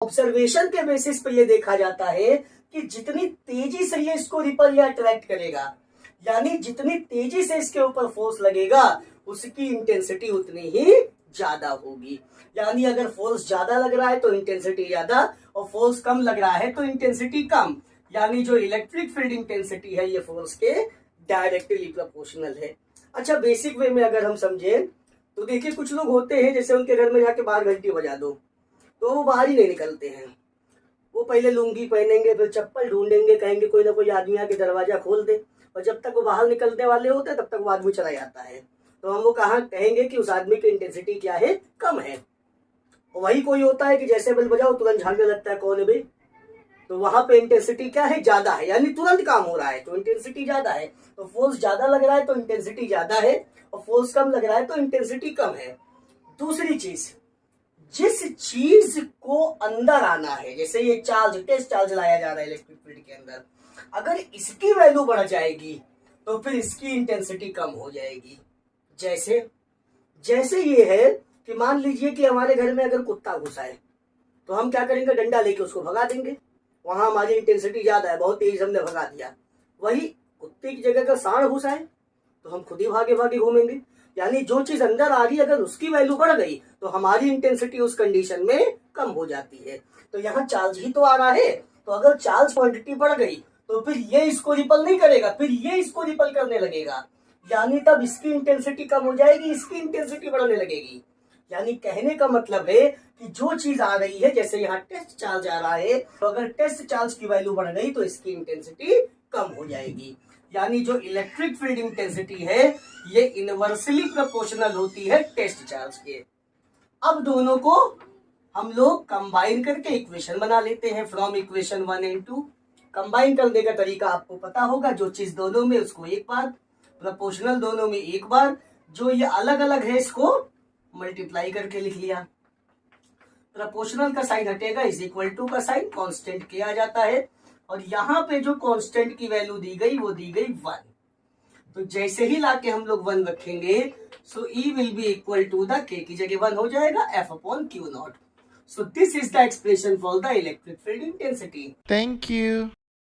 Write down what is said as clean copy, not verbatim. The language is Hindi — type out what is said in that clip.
ऑब्जर्वेशन के बेसिस पे ये देखा जाता है कि जितनी तेजी से ये इसको रिपल या अट्रैक्ट करेगा, यानी जितनी तेजी से इसके ऊपर फोर्स लगेगा उसकी इंटेंसिटी उतनी ही ज्यादा होगी। यानी अगर फोर्स ज्यादा लग रहा है तो इंटेंसिटी ज्यादा, और फोर्स कम लग रहा है तो इंटेंसिटी कम। यानी जो इलेक्ट्रिक फील्ड इंटेंसिटी है ये फोर्स के डायरेक्टली प्रोपोर्शनल है। अच्छा, बेसिक वे में अगर हम समझे तो देखिए, कुछ लोग होते हैं जैसे उनके घर में जाके बाहर घंटी बजा दो तो वो बाहर ही नहीं निकलते हैं। वो पहले लुंगी पहनेंगे, फिर चप्पल ढूंढेंगे, कहेंगे कोई ना कोई आदमी आके दरवाजा खोल दे, और जब तक वो बाहर निकलने वाले होते हैं तब तक वो आदमी चला जाता है। तो हम वो कहाँ कहेंगे कि उस आदमी की इंटेंसिटी क्या है, कम है। और वही कोई होता है कि जैसे बेल बजाओ तुरंत झाड़ने लगता है, कौन है भाई, तो वहां पे इंटेंसिटी क्या है, ज्यादा है, यानी तुरंत काम हो रहा है तो इंटेंसिटी ज्यादा है। तो फोर्स ज्यादा लग रहा है तो इंटेंसिटी ज्यादा है, और फोर्स कम लग रहा है तो इंटेंसिटी कम है। दूसरी चीज, जिस चीज को अंदर आना है, जैसे ये चार्ज, टेस्ट चार्ज लाया जा रहा है इलेक्ट्रिक फील्ड के अंदर, अगर इसकी वैल्यू बढ़ जाएगी तो फिर इसकी इंटेंसिटी कम हो जाएगी। जैसे जैसे ये है कि मान लीजिए कि हमारे घर में अगर कुत्ता घुसा है तो हम क्या करेंगे, डंडा लेके उसको भगा देंगे, वहां हमारी इंटेंसिटी ज्यादा है, बहुत तेज हमने भगा दिया। वही कुत्ते की जगह का सांड घुसा है तो हम खुद ही भागे भागे घूमेंगे। यानी जो चीज अंदर आ रही है अगर उसकी वैल्यू बढ़ गई तो हमारी इंटेंसिटी उस कंडीशन में कम हो जाती है। तो यहाँ चार्ज ही तो आ रहा है, तो अगर चार्ज क्वांटिटी बढ़ गई तो फिर ये इसको रिपल नहीं करेगा, फिर ये इसको रिपल करने लगेगा, यानी तब इसकी इंटेंसिटी कम हो जाएगी, इसकी इंटेंसिटी बढ़ने लगेगी। यानी कहने का मतलब है कि जो चीज आ रही है, जैसे यहाँ टेस्ट चार्ज आ रहा है, तो अगर टेस्ट चार्ज की वैल्यू बढ़ गई तो इसकी इंटेंसिटी कम हो जाएगी। यानी जो इलेक्ट्रिक फील्ड इंटेंसिटी है ये इनवर्सली प्रोपोर्शनल होती है टेस्ट चार्ज के। अब दोनों को हम लोग कंबाइन करके इक्वेशन बना लेते हैं फ्रॉम इक्वेशन 1 एंड 2। कंबाइन करने का तरीका आपको पता होगा, जो चीज दोनों में उसको एक बार, प्रोपोर्शनल दोनों में एक बार, जो ये अलग अलग है इसको मल्टीप्लाई करके लिख लिया। प्रोपोर्शनल का साइन हटेगा, इज इक्वल टू का साइन कांस्टेंट किया जाता है, और यहाँ पे जो कांस्टेंट की वैल्यू दी गई वो दी गई 1। तो जैसे ही लाके हम लोग 1 रखेंगे, so E will be equal to the K की जगह 1 हो जाएगा F upon Q naught. So this is the expression for the electric field intensity. Thank you.